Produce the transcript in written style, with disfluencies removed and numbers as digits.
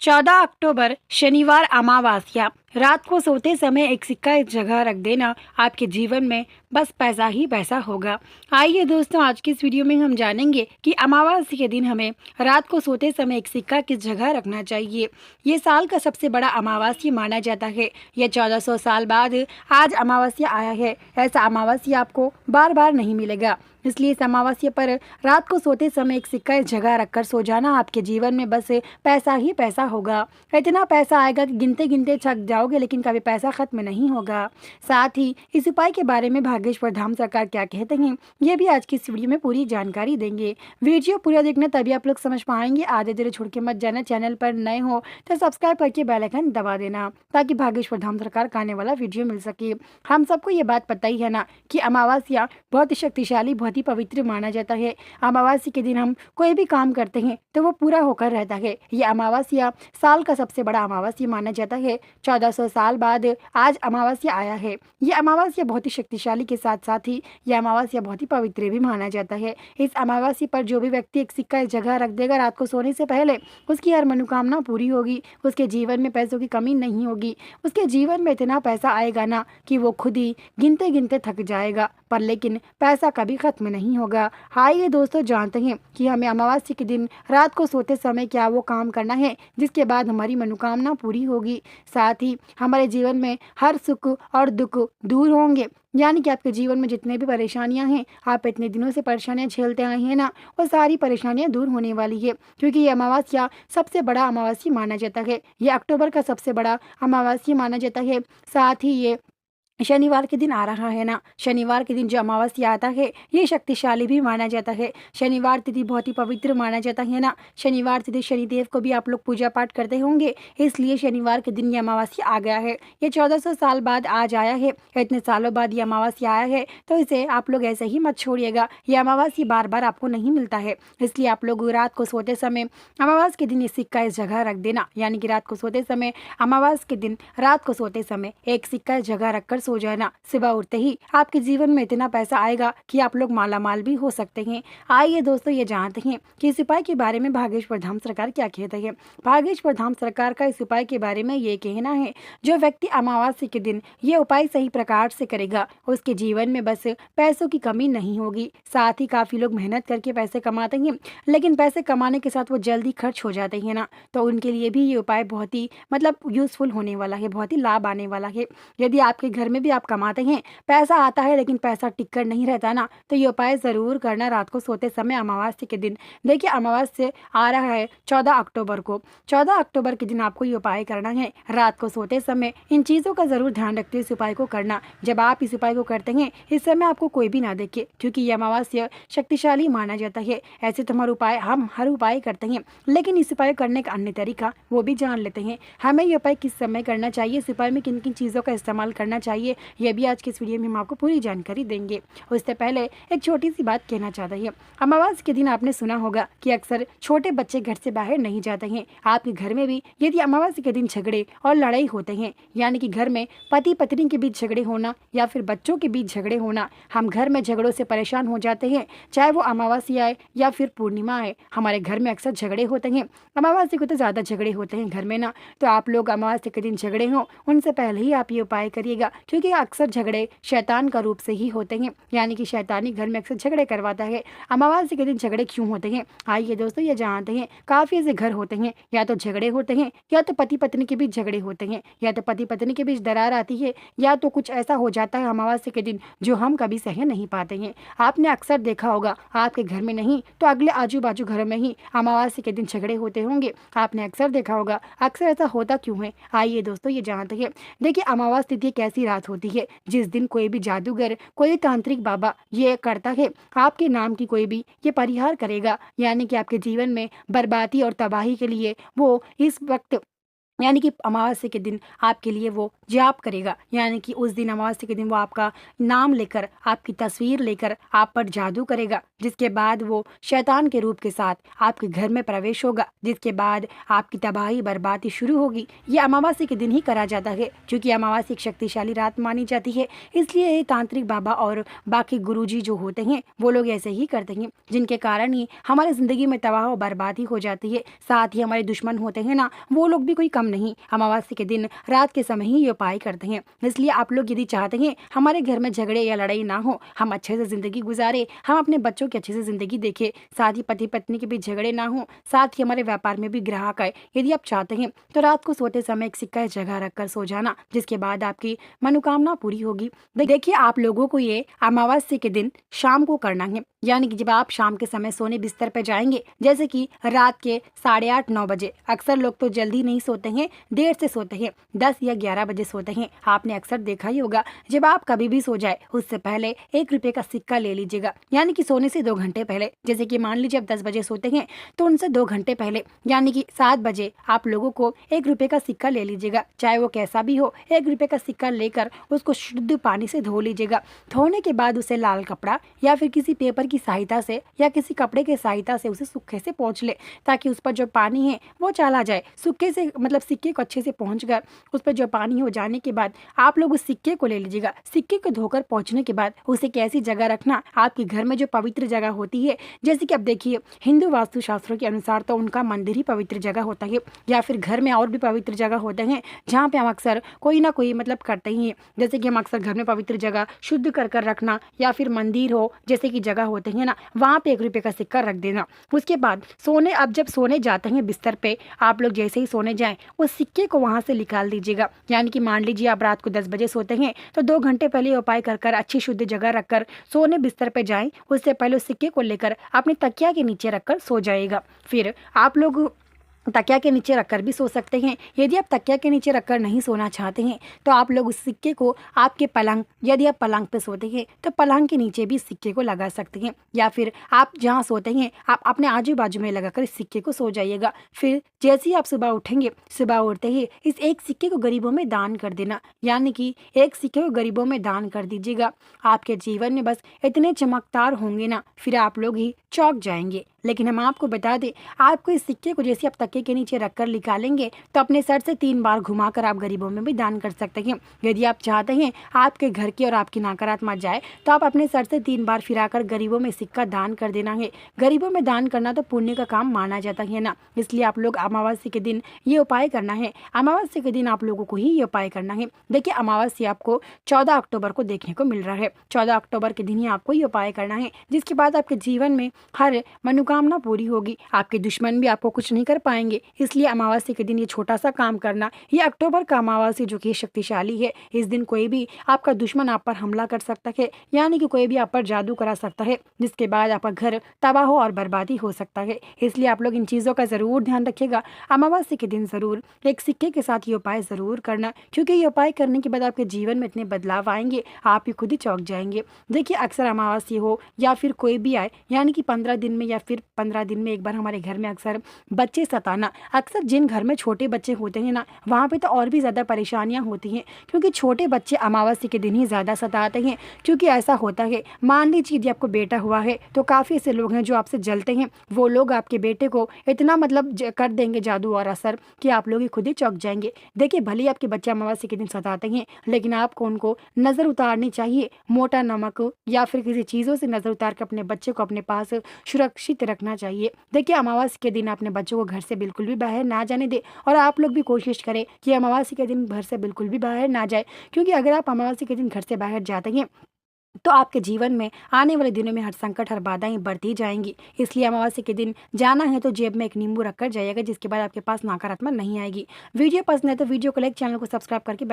14 अक्टूबर शनिवार अमावस्या। रात को सोते समय एक सिक्का एक जगह रख देना, आपके जीवन में बस पैसा ही पैसा होगा। आइए दोस्तों, आज की इस वीडियो में हम जानेंगे कि अमावस्या के दिन हमें रात को सोते समय एक सिक्का किस जगह रखना चाहिए। ये साल का सबसे बड़ा अमावस्या माना जाता है। यह 1400 साल बाद आज अमावस्या आया है। ऐसा अमावस्या आपको बार बार नहीं मिलेगा, इसलिए इस अमावस्या पर रात को सोते समय एक सिक्का एक जगह रखकर सो जाना, आपके जीवन में बस पैसा ही पैसा होगा। इतना पैसा आएगा कि गिनते गिनते थक जाओगे, लेकिन कभी पैसा खत्म नहीं होगा। साथ ही इस उपाय के बारे में भागेश्वर धाम सरकार क्या कहते हैं, ये भी आज की इस वीडियो में पूरी जानकारी देंगे। वीडियो पूरा देखना, तभी आप लोग समझ पाएंगे। आधे धीरे छोड़ के मत जाना। चैनल पर नए हो तो सब्सक्राइब करके बेल आइकन दबा देना, ताकि भागेश्वर धाम सरकार का आने वाला वीडियो मिल सके। हम सबको ये बात पता ही है ना कि अमावस्या बहुत ही शक्तिशाली, बहुत ही पवित्र माना जाता है। अमावस्या के दिन हम कोई भी काम करते हैं तो वो पूरा होकर रहता है। ये अमावस्या साल का सबसे बड़ा अमावस्या माना जाता है। 1400 साल बाद आज अमावस्या आया है। ये अमावस्या बहुत ही शक्तिशाली के साथ साथ ही यह अमावस्या बहुत ही पवित्र भी माना जाता है। इस अमावस्या पर जो भी व्यक्ति एक सिक्का एक जगह रख देगा रात को सोने से पहले, उसकी हर मनोकामना पूरी होगी। उसके जीवन में पैसों की कमी नहीं होगी। उसके जीवन में इतना पैसा आएगा ना कि वो खुद ही गिनते गिनते थक जाएगा, पर लेकिन पैसा कभी खत्म नहीं होगा। आइए दोस्तों, जानते हैं कि हमें अमावस्या के दिन रात को सोते समय क्या वो काम करना है जिसके बाद हमारी मनोकामना पूरी होगी। साथ ही हमारे जीवन में हर सुख और दुख दूर होंगे। यानी कि आपके जीवन में जितने भी परेशानियां हैं, आप इतने दिनों से परेशानियां झेलते आए हैं ना, वो सारी परेशानियां दूर होने वाली है। क्योंकि ये अमावस्या सबसे बड़ा अमावस्या माना जाता है। ये अक्टूबर का सबसे बड़ा अमावस्या माना जाता है। साथ ही ये शनिवार के दिन आ रहा है ना। शनिवार के दिन जो अमावस्या आता है, ये शक्तिशाली भी माना जाता है। शनिवार तिथि बहुत ही पवित्र माना जाता है ना। शनिवार तिथि शनिदेव को भी आप लोग पूजा पाठ करते होंगे, इसलिए शनिवार के दिन ये अमावस्या आ गया है। ये 1400 साल बाद आज आया है। इतने सालों बाद ये अमावस्या आया है, तो इसे आप लोग ऐसे ही मत छोड़िएगा। ये अमावस्या बार बार आपको नहीं मिलता है, इसलिए आप लोग रात को सोते समय अमावस्या के दिन ये सिक्का इस जगह रख देना। यानी कि रात को सोते समय, अमावस्या के दिन रात को सोते समय एक सिक्का इस जगह रखकर सो जाना। सुबह उठते ही आपके जीवन में इतना पैसा आएगा कि आप लोग माला माल भी हो सकते हैं। आइए दोस्तों, ये जानते हैं कि इस उपाय के बारे में भागेश्वर धाम सरकार क्या कहते हैं। भागेश्वर धाम सरकार का इस उपाय के बारे में ये कहना है, जो व्यक्ति अमावस्या के दिन ये उपाय सही प्रकार से करेगा, उसके जीवन में बस पैसों की कमी नहीं होगी। साथ ही काफी लोग मेहनत करके पैसे कमाते हैं, लेकिन पैसे कमाने के साथ वो जल्दी खर्च हो जाते हैं ना, तो उनके लिए भी ये उपाय बहुत ही यूजफुल होने वाला है, बहुत ही लाभ आने वाला है। यदि आपके घर में भी आप कमाते हैं, पैसा आता है लेकिन पैसा टिक कर नहीं रहता ना, तो ये उपाय जरूर करना रात को सोते समय अमावस्या के दिन। देखिए, अमावस्या आ रहा है 14 अक्टूबर को। 14 अक्टूबर के दिन आपको ये उपाय करना है। रात को सोते समय इन चीज़ों का जरूर ध्यान रखते इस उपाय को करना। जब आप इस उपाय को करते हैं, इस समय आपको कोई भी ना देखे, क्योंकि ये अमावस्या शक्तिशाली माना जाता है। ऐसे तो हम हर उपाय करते हैं, लेकिन इस उपाय करने का अन्य तरीका वो भी जान लेते हैं। हमें ये उपाय किस समय करना चाहिए, इस उपाय में किन किन चीज़ों का इस्तेमाल करना चाहिए, ये भी आज के इस वीडियो में हम आपको पूरी जानकारी देंगे। उससे पहले एक छोटी सी बात कहना चाहते हैं। अमावस्या के दिन आपने सुना होगा कि अक्सर छोटे बच्चे घर से बाहर नहीं जाते हैं। आपके घर में भी यदि अमावस्या के दिन झगड़े और लड़ाई होते हैं, यानी कि घर में पति पत्नी के बीच झगड़े होना या फिर बच्चों के बीच झगड़े होना, हम घर में झगड़ों से परेशान हो जाते हैं, चाहे वो अमावस्या आए या फिर पूर्णिमा आए, हमारे घर में अक्सर झगड़े होते हैं। अमावस्या को तो ज़्यादा झगड़े होते हैं घर में ना, तो आप लोग अमावस्या के दिन झगड़े हों उनसे पहले ही आप ये उपाय करिएगा, क्योंकि अक्सर झगड़े शैतान का रूप से ही होते हैं। यानी कि शैतानी घर में अक्सर झगड़े करवाता है। अमावस्या के दिन झगड़े क्यों होते हैं, आइए दोस्तों ये जानते हैं। काफी ऐसे घर होते हैं, या तो झगड़े होते हैं, या तो पति पत्नी के बीच झगड़े होते हैं, या तो पति पत्नी के बीच दरार आती है, या तो कुछ ऐसा हो जाता है अमावस्या के दिन जो हम कभी सह नहीं पाते हैं। आपने अक्सर देखा होगा, आपके घर में नहीं तो अगले आजू बाजू घरों में ही अमावस्या के दिन झगड़े होते होंगे। आपने अक्सर देखा होगा। अक्सर ऐसा होता क्यों है, आइए दोस्तों ये जानते हैं। देखिए, अमावस्या तिथि एक ऐसी रात होती है जिस दिन कोई भी जादूगर, कोई तांत्रिक बाबा ये करता है, आपके नाम की कोई भी ये परिहार करेगा। यानी कि आपके जीवन में बर्बादी और तबाही के लिए वो इस वक्त यानी कि अमावस्या के दिन आपके लिए वो जाप करेगा, यानी कि उस दिन अमावस्या के दिन वो आपका नाम लेकर, आपकी तस्वीर लेकर आप पर जादू करेगा, जिसके बाद वो शैतान के रूप के साथ आपके घर में प्रवेश होगा, जिसके बाद आपकी तबाही बर्बादी शुरू होगी। ये अमावस्या के दिन ही करा जाता है, क्योंकि अमावस्या एक शक्तिशाली रात मानी जाती है। इसलिए ये तांत्रिक बाबा और बाकी गुरुजी जो होते हैं वो लोग ऐसे ही करते हैं, जिनके कारण ही हमारी ज़िंदगी में तबाह और बर्बादी हो जाती है। साथ ही हमारे दुश्मन होते हैं ना, वो लोग भी कोई कम नहीं, अमावस्या के दिन रात के समय ही ये उपाय करते हैं। इसलिए आप लोग यदि चाहते हैं हमारे घर में झगड़े या लड़ाई ना हो, हम अच्छे से ज़िंदगी गुजारे, हम अपने बच्चों की अच्छे से ज़िंदगी देखें, साथ ही पति पत्नी के भी झगड़े ना हो, साथ ही हमारे व्यापार में भी ग्राहक आए, यदि आप चाहते हैं तो रात को सोते समय एक सिक्का इस जगह रखकर सो जाना, जिसके बाद आपकी मनोकामना पूरी होगी। देखिए, आप लोगों को ये अमावस्या के दिन शाम को करना है, यानी कि जब आप शाम के समय सोने बिस्तर पर जाएंगे, जैसे कि रात के 8:30-9 बजे, अक्सर लोग तो जल्दी नहीं सोते हैं, देर से सोते हैं, 10 या 11 बजे सोते हैं। आपने अक्सर देखा ही होगा, जब आप कभी भी सो जाए उससे पहले 1 रुपये का सिक्का ले लीजिएगा, यानी कि सोने से 2 घंटे पहले। जैसे कि मान लीजिए आप 10 बजे सोते हैं तो उनसे 2 घंटे पहले, यानी कि 7 बजे आप लोगों को 1 रुपये का सिक्का ले लीजिएगा, चाहे वो कैसा भी हो। 1 रुपये का सिक्का लेकर उसको शुद्ध पानी से धो लीजिएगा। धोने के बाद उसे लाल कपड़ा या फिर किसी पेपर की सहायता से या किसी कपड़े की सहायता से उसे सूखे से पोंछ ले, ताकि उस पर जो पानी है वो चला जाए। सूखे से मतलब सिक्के को अच्छे से पोंछ कर उस पर जो पानी हो जाने के बाद आप लोग उस सिक्के को ले लीजिएगा। सिक्के को धोकर पोंछने के बाद उसे कैसी जगह रखना, आपके घर में जो पवित्र जगह होती है, जैसे कि अब देखिए हिंदू वास्तुशास्त्रों के अनुसार तो उनका मंदिर ही पवित्र जगह होता है, या फिर घर में और भी पवित्र जगह होते हैं जहाँ पे हम अक्सर कोई ना कोई मतलब करते ही हैं। जैसे कि हम अक्सर घर में पवित्र जगह शुद्ध कर रखना, या फिर मंदिर हो जैसे कि जगह होते हैं ना, वहाँ पे 1 रुपये का सिक्का रख देना। उसके बाद अब जब सोने जाते हैं बिस्तर पे, आप लोग जैसे ही सोने जाएं उस सिक्के को वहाँ से निकाल दीजिएगा। यानी कि मान लीजिए आप रात को 10 बजे सोते हैं तो 2 घंटे पहले उपाय कर अच्छी शुद्ध जगह रखकर सोने बिस्तर पे जाएं, उससे पहले उस सिक्के को लेकर अपने तकिया के नीचे रखकर सो जाइएगा। फिर आप लोग तकिया के नीचे रखकर भी सो सकते हैं। यदि आप तकिया के नीचे रखकर नहीं सोना चाहते हैं तो आप लोग उस सिक्के को आपके पलंग, यदि आप पलंग पे सोते हैं तो पलंग के नीचे भी सिक्के को लगा सकते हैं, या फिर आप जहाँ सोते हैं आप अपने आजू बाजू में लगाकर इस सिक्के को सो जाइएगा। फिर जैसे ही आप सुबह उठेंगे, सुबह उठते ही इस एक सिक्के को गरीबों में दान कर देना, यानी कि एक सिक्के को गरीबों में दान कर दीजिएगा। आपके जीवन में बस इतने चमकदार होंगे ना, फिर आप लोग ही चौंक जाएंगे। लेकिन हम आपको बता दें, आपको इस सिक्के को जैसे आप तकिए के नीचे रखकर निकालेंगे तो अपने सर से 3 बार घुमाकर आप गरीबों में भी दान कर सकते हैं। यदि आप चाहते हैं आपके घर की और आपकी नकारात्मक जाए तो आप अपने सर से 3 बार फिराकर गरीबों में सिक्का दान कर देना है। गरीबों में दान करना तो पुण्य का काम माना जाता है ना, इसलिए आप लोग अमावस्या के दिन ये उपाय करना है। अमावस्या के दिन आप लोगों को ही ये उपाय करना है। देखिए, अमावस्या आपको 14 अक्टूबर को देखने को मिल रहा है। 14 अक्टूबर के दिन ही आपको ये उपाय करना है, जिसके बाद आपके जीवन में हर मनोकामना पूरी होगी। आपके दुश्मन भी आपको कुछ नहीं कर पाएंगे। इसलिए अमावस्या के दिन ये छोटा सा काम करना। ये अक्टूबर का अमावस्या जो कि शक्तिशाली है, इस दिन कोई भी आपका दुश्मन आप पर हमला कर सकता है, यानी कि कोई भी आप पर जादू करा सकता है, जिसके बाद आपका घर तबाह और बर्बादी हो सकता है। इसलिए आप लोग इन चीज़ों का ज़रूर ध्यान रखिएगा। अमावस्या के दिन ज़रूर एक सिक्के के साथ ये उपाय ज़रूर करना, क्योंकि ये उपाय करने के बाद आपके जीवन में इतने बदलाव आएंगे, आप ही खुद ही चौंक जाएंगे। देखिए, अक्सर अमावस्या हो या फिर कोई भी आए, यानी कि 15 दिन में या फिर 15 दिन में एक बार हमारे घर में अक्सर बच्चे सताना, अक्सर जिन घर में छोटे बच्चे होते हैं ना, वहाँ पे तो और भी ज़्यादा परेशानियाँ होती हैं, क्योंकि छोटे बच्चे अमावस्या के दिन ही ज़्यादा सताते हैं। क्योंकि ऐसा होता है, मान लीजिए यदि आपको बेटा हुआ है तो काफ़ी ऐसे लोग हैं जो आपसे जलते हैं, वो लोग आपके बेटे को इतना मतलब कर देंगे जादू और असर कि आप लोग ही खुद ही चौंक जाएंगे। देखिए, भले ही आपके बच्चे अमावस्या के दिन सताते हैं, लेकिन आपको उनको नज़र उतारनी चाहिए। मोटा नमक या फिर किसी चीज़ों से नज़र उतार कर अपने बच्चे को अपने पास सुरक्षित रखना चाहिए। देखिए, अमावस्या के दिन अपने बच्चों को घर से बिल्कुल भी बाहर ना जाने दे, और आप लोग भी कोशिश करें कि अमावस्या के दिन घर से बिल्कुल भी बाहर ना जाए, क्योंकि अगर आप अमावस्या के दिन घर से बाहर जाते हैं तो आपके जीवन में आने वाले दिनों में हर संकट, हर बाधाएं बढ़ती जाएंगी। इसलिए अमावस्या के दिन जाना है तो जेब में एक नींबू रखकर जाइएगा, जिसके बाद आपके पास नकारात्मक नहीं आएगी। वीडियो पसंद है तो वीडियो को लाइक, चैनल को सब्सक्राइब करके बेल